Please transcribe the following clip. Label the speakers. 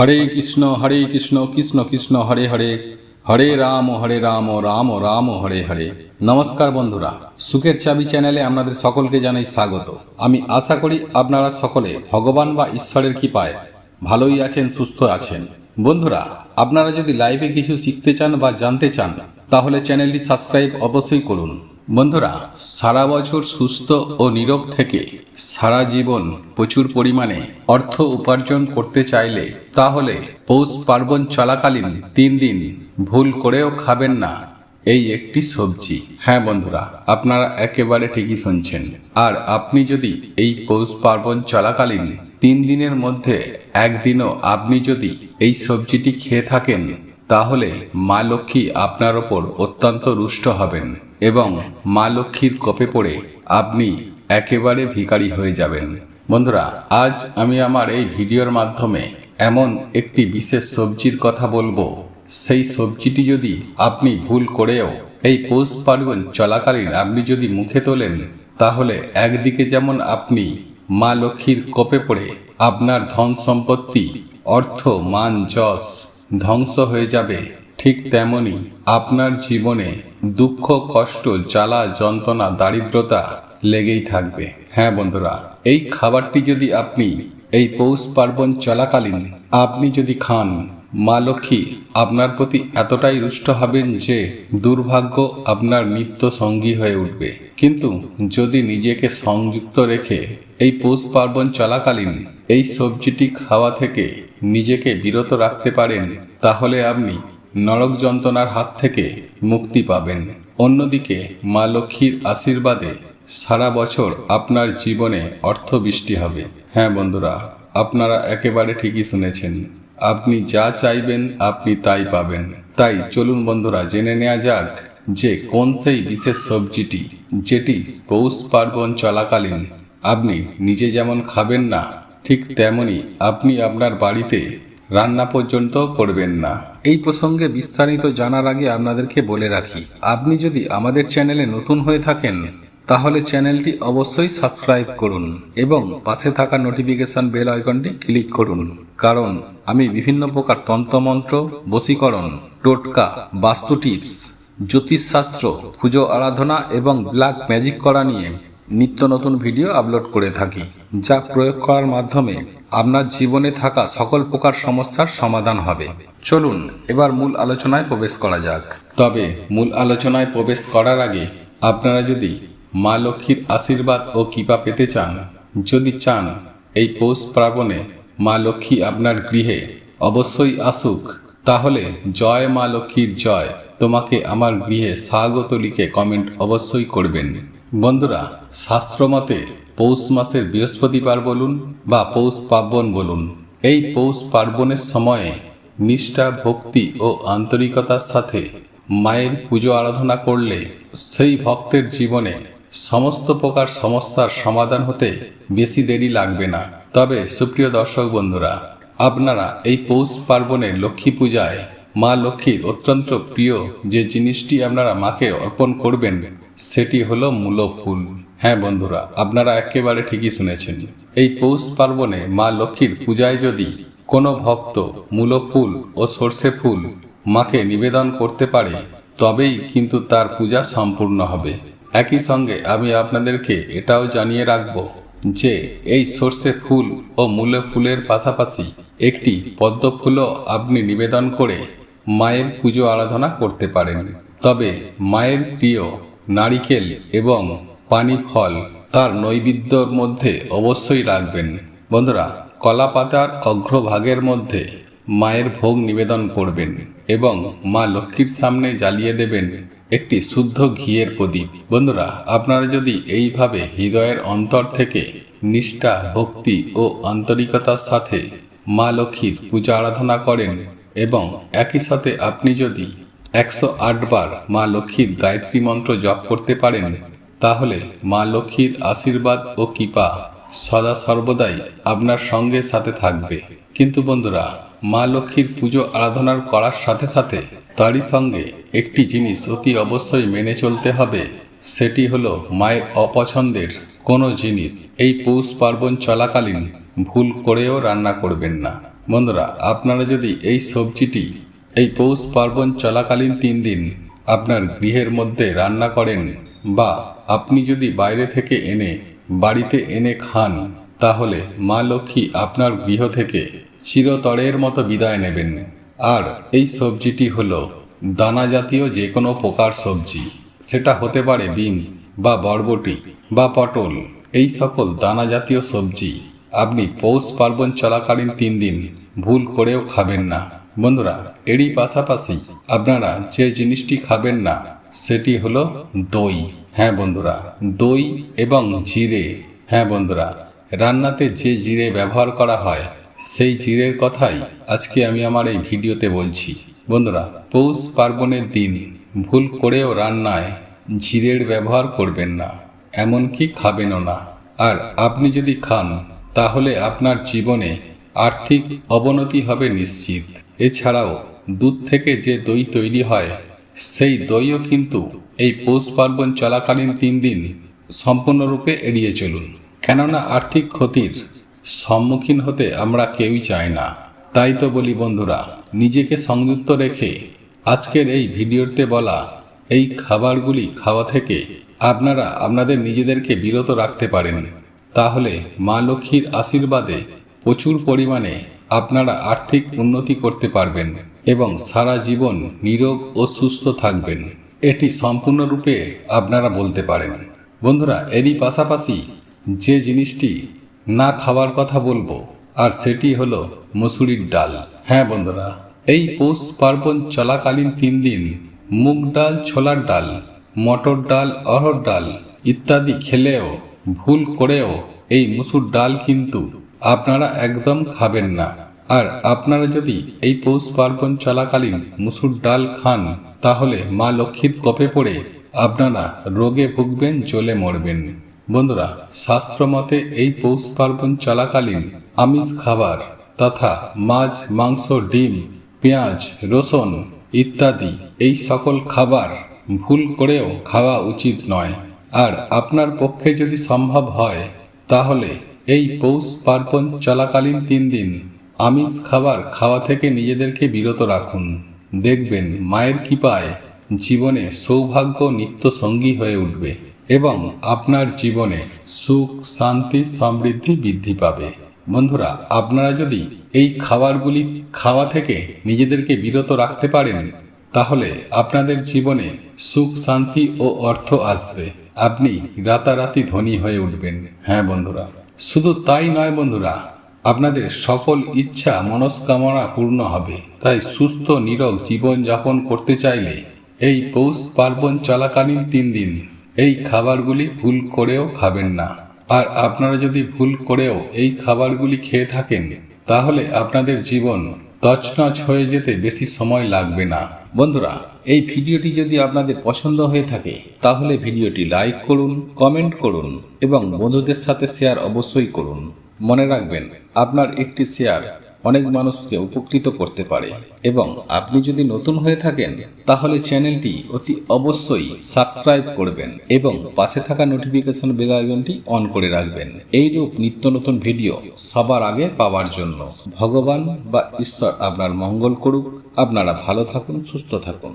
Speaker 1: হরে কৃষ্ণ কৃষ্ণ কৃষ্ণ হরে হরে, হরে রাম রাম রাম হরে হরে। নমস্কার বন্ধুরা, সুখের চাবি চ্যানেলে আপনাদের সকলকে জানাই স্বাগত। আমি আশা করি আপনারা সকলে ভগবান বা ঈশ্বরের কৃপায় ভালোই আছেন, সুস্থ আছেন। বন্ধুরা, আপনারা যদি লাইভে কিছু শিখতে চান বা জানতে চান তাহলে চ্যানেলটি সাবস্ক্রাইব অবশ্যই করুন। বন্ধুরা, সারা বছর সুস্থ ও নীরোগ থেকে সারা জীবন প্রচুর পরিমাণে অর্থ উপার্জন করতে চাইলে তাহলে পৌষ পার্বণ চলাকালীন 3 দিন ভুল করেও খাবেন না এই একটি সবজি। হ্যাঁ বন্ধুরা, আপনারা একেবারে ঠিকই শুনছেন। আর আপনি যদি এই পৌষ পার্বণ চলাকালীন 3 দিনের মধ্যে একদিনও আপনি যদি এই সবজিটি খেয়ে থাকেন তাহলে মা লক্ষ্মী আপনার ওপর অত্যন্ত রুষ্ট হবেন এবং মা লক্ষ্মীর কোপে পড়ে আপনি একেবারে ভিখারি হয়ে যাবেন। বন্ধুরা, আজ আমি আমার এই ভিডিওর মাধ্যমে এমন একটি বিশেষ সবজির কথা বলবো, সেই সবজিটি যদি আপনি ভুল করেও এই পৌষ পার্বণ চলাকালীন আপনি যদি মুখে তোলেন তাহলে একদিকে যেমন আপনি মা লক্ষ্মীর কোপে পড়ে আপনার ধন সম্পত্তি, অর্থ, মান, যশ ধ্বংস হয়ে যাবে, ঠিক তেমনি আপনার জীবনে দুঃখ, কষ্ট, জ্বালা, যন্ত্রণা, দারিদ্রতা লেগেই থাকবে। হ্যাঁ বন্ধুরা, এই খাবারটি যদি আপনি এই পৌষ পার্বণ চলাকালীন আপনি যদি খান, মা লক্ষ্মী আপনার প্রতি এতটাই রুষ্ট হবেন যে দুর্ভাগ্য আপনার নিত্য সঙ্গী হয়ে উঠবে। কিন্তু যদি নিজেকে সংযুক্ত রেখে এই পৌষ পার্বণ চলাকালীন এই সবজিটি খাওয়া থেকে নিজেকে বিরত রাখতে পারেন তাহলে আপনি নরক যন্ত্রণার হাত থেকে মুক্তি পাবেন। অন্যদিকে মা লক্ষ্মীর আশীর্বাদে সারা বছর আপনার জীবনে অর্থ বৃষ্টি হবে। হ্যাঁ বন্ধুরা, আপনারা একেবারে ঠিকই শুনেছেন। আপনি যা চাইবেন আপনি তাই পাবেন। তাই চলুন বন্ধুরা, জেনে নেওয়া যাক যে কোন সেই বিশেষ সবজিটি যেটি পৌষ পার্বণ চলাকালীন আপনি নিজে যেমন খাবেন না, ঠিক তেমনি আপনি আপনার বাড়িতে রান্না পর্যন্ত করবেন না। এই প্রসঙ্গে বিস্তারিত জানার আগে আপনাদেরকে বলে রাখি, আপনি যদি আমাদের চ্যানেলে নতুন হয়ে থাকেন তাহলে চ্যানেলটি অবশ্যই সাবস্ক্রাইব করুন এবং পাশে থাকা নোটিফিকেশন বেল আইকনটি ক্লিক করুন, কারণ আমি বিভিন্ন প্রকার তন্ত্রমন্ত্র, বশীকরণ, টোটকা, বাস্তু টিপস, জ্যোতিষশাস্ত্র, পুজো আরাধনা এবং ব্ল্যাক ম্যাজিক করা নিয়ে নিত্য নতুন ভিডিও আপলোড করে থাকি, যা প্রয়োগ করার মাধ্যমে আপনার জীবনে থাকা সকল প্রকার সমস্যার সমাধান হবে। চলুন এবার মূল আলোচনায় প্রবেশ করা যাক। তবে মূল আলোচনায় প্রবেশ করার আগে আপনারা যদি মা লক্ষ্মীর আশীর্বাদ ও কৃপা পেতে চান, যদি চান এই পৌষ পার্বণে মা লক্ষ্মী আপনার গৃহে অবশ্যই আসুক, তাহলে জয় মা লক্ষ্মীর জয়, তোমাকে আমার গৃহে স্বাগত লিখে কমেন্ট অবশ্যই করবেন। বন্ধুরা, শাস্ত্রমতে পৌষ মাসের বৃহস্পতিবার বলুন বা পৌষ পার্বণ বলুন, এই পৌষ পার্বণের সময়ে নিষ্ঠা, ভক্তি ও আন্তরিকতার সাথে মায়ের পুজো আরাধনা করলে সেই ভক্তের জীবনে সমস্ত প্রকার সমস্যার সমাধান হতে বেশি দেরি লাগবে না। তবে সুপ্রিয় দর্শক বন্ধুরা, আপনারা এই পৌষ পার্বণে লক্ষ্মী পূজায় মা লক্ষ্মীর অত্যন্ত প্রিয় যে জিনিসটি আপনারা মাকে অর্পণ করবেন সেটি হলো মূলো ফুল। হ্যাঁ বন্ধুরা, আপনারা একেবারে ঠিকই শুনেছেন। এই পৌষ পার্বণে মা লক্ষ্মীর পূজায় যদি কোনো ভক্ত মূলো ফুল ও সর্ষে ফুল মাকে নিবেদন করতে পারে তবেই কিন্তু তার পূজা সম্পূর্ণ হবে। একই সঙ্গে আমি আপনাদেরকে এটাও জানিয়ে রাখব যে এই সর্ষে ফুল ও মূলো ফুলের পাশাপাশি একটি পদ্ম ফুলও আপনি নিবেদন করে মায়ের পুজো আরাধনা করতে পারেন। তবে মায়ের প্রিয় নারিকেল এবং পানি ফল তার নৈবেদ্যর মধ্যে অবশ্যই রাখবেন। বন্ধুরা, কলা পাতার অগ্রভাগের মধ্যে মায়ের ভোগ নিবেদন করবেন এবং মা লক্ষ্মীর সামনে জ্বালিয়ে দেবেন একটি শুদ্ধ ঘিয়ের প্রদীপ। বন্ধুরা, আপনারা যদি এইভাবে হৃদয়ের অন্তর থেকে নিষ্ঠা, ভক্তি ও আন্তরিকতার সাথে মা লক্ষ্মীর পূজা আরাধনা করেন এবং একই সাথে আপনি যদি 108 বার মা লক্ষ্মীর গায়ত্রী মন্ত্র জপ করতে পারেন তাহলে মা লক্ষ্মীর আশীর্বাদ ও কৃপা সদা সর্বদাই আপনার সঙ্গে সাথে থাকবে। কিন্তু বন্ধুরা, মা লক্ষ্মীর পুজো আরাধনার করার সাথে সাথে তারই সঙ্গে একটি জিনিস অতি অবশ্যই মেনে চলতে হবে, সেটি হলো মায়ের অপছন্দের কোনো জিনিস এই পৌষ পার্বণ চলাকালীন ভুল করেও রান্না করবেন না। বন্ধুরা, আপনারা যদি এই সবজিটি এই পৌষ পার্বণ চলাকালীন 3 দিন আপনার গৃহের মধ্যে রান্না করেন বা আপনি যদি বাইরে থেকে এনে বাড়িতে এনে খান, তাহলে মা লক্ষ্মী আপনার গৃহ থেকে চিরতরের মতো বিদায় নেবেন। আর এই সবজিটি হলো দানা জাতীয় যে কোনো প্রকার সবজি, সেটা হতে পারে বিনস বা বরবটি বা পটল। এই সকল দানা জাতীয় সবজি আপনি পৌষ পার্বণ চলাকালীন 3 দিন ভুল করেও খাবেন না। বন্ধুরা, এরই পাশাপাশি আপনারা যে জিনিসটি খাবেন না সেটি হলো দই। হ্যাঁ বন্ধুরা, দই এবং জিরে। হ্যাঁ বন্ধুরা, রান্নাতে যে জিরে ব্যবহার করা হয় সেই জিরের কথাই আজকে আমি আমার এই ভিডিওতে বলছি। বন্ধুরা, পৌষ পার্বণের দিন ভুল করেও রান্নায় জিরের ব্যবহার করবেন না, এমনকি খাবেনও না। আর আপনি যদি খান তাহলে আপনার জীবনে আর্থিক অবনতি হবে নিশ্চিত। এছাড়াও দুধ থেকে যে দই তৈরি হয় সেই দইও কিন্তু এই পৌষ পার্বণ চলাকালীন 3 দিন সম্পূর্ণরূপে এড়িয়ে চলুন, কেননা আর্থিক ক্ষতির সম্মুখীন হতে আমরা কেউই চাই না। তাই তো বলি বন্ধুরা, নিজেকে সংযুক্ত রেখে আজকের এই ভিডিওতে বলা এই খাবারগুলি খাওয়া থেকে আপনারা আপনাদের নিজেদেরকে বিরত রাখতে পারেন। তাহলে মা লক্ষ্মীর আশীর্বাদে প্রচুর পরিমাণে আপনারা আর্থিক উন্নতি করতে পারবেন এবং সারা জীবন নিরোগ ও সুস্থ থাকবেন। এটি সম্পূর্ণরূপে আপনারা বলতে পারেন। বন্ধুরা, এরই পাশাপাশি যে জিনিসটি না খাওয়ার কথা বলবো আর সেটি হলো মসুরির ডাল। হ্যাঁ বন্ধুরা, এই পৌষ পার্বণ চলাকালীন 3 দিন মুগ ডাল, ছোলার ডাল, মটর ডাল, অড়হর ডাল ইত্যাদি খেলেও ভুল করেও এই মসুর ডাল কিন্তু আপনারা একদম খাবেন না। আর আপনারা যদি এই পৌষ পার্বণ চলাকালীন মসুর ডাল খান তাহলে মা লক্ষ্মীর কোপে পড়ে আপনারা রোগে ভুগবেন, জ্বলে মরবেন। বন্ধুরা, শাস্ত্র মতে এই পৌষ পার্বণ চলাকালীন আমিষ খাবার তথা মাছ, মাংস, ডিম, পেঁয়াজ, রসুন ইত্যাদি এই সকল খাবার ভুল করেও খাওয়া উচিত নয়। আর আপনার পক্ষে যদি সম্ভব হয় তাহলে এই পৌষ পার্বণ চলাকালীন 3 দিন আমিষ খাবার খাওয়া থেকে নিজেদেরকে বিরত রাখুন। দেখবেন মায়ের কৃপায় জীবনে সৌভাগ্য নিত্য সঙ্গী হয়ে উঠবে এবং আপনার জীবনে সুখ, শান্তি, সমৃদ্ধি বৃদ্ধি পাবে। বন্ধুরা, আপনারা যদি এই খাবারগুলি খাওয়া থেকে নিজেদেরকে বিরত রাখতে পারেন তাহলে আপনাদের জীবনে সুখ, শান্তি ও অর্থ আসবে। আপনি রাতারাতি ধনী হয়ে উঠবেন। হ্যাঁ বন্ধুরা, শুধু তাই নয় বন্ধুরা, আপনাদের সকল ইচ্ছা মনস্কামনা পূর্ণ হবে। তাই সুস্থ নিরোগ জীবন যাপন করতে চাইলে এই পৌষ পার্বণ চলাকালীন 3 দিন এই খাবারগুলি ভুল করেও খাবেন না। আর আপনারা যদি ভুল করেও এই খাবারগুলি খেয়ে থাকেন তাহলে আপনাদের জীবন তছনছ হয়ে যেতে বেশি সময় লাগবে না। বন্ধুরা, এই ভিডিওটি যদি আপনাদের পছন্দ হয়ে থাকে তাহলে ভিডিওটি লাইক করুন, কমেন্ট করুন এবং বন্ধুদের সাথে শেয়ার অবশ্যই করুন। মনে রাখবেন, আপনার একটি শেয়ার অনেক মানুষকে উপকৃত করতে পারে। এবং আপনি যদি নতুন হয়ে থাকেন তাহলে চ্যানেলটি অতি অবশ্যই সাবস্ক্রাইব করবেন এবং পাশে থাকা নোটিফিকেশন বেল আইকনটি অন করে রাখবেন এইরূপ নিত্য নতুন ভিডিও সবার আগে পাওয়ার জন্য। ভগবান বা ঈশ্বর আপনার মঙ্গল করুক। আপনারা ভালো থাকুন, সুস্থ থাকুন।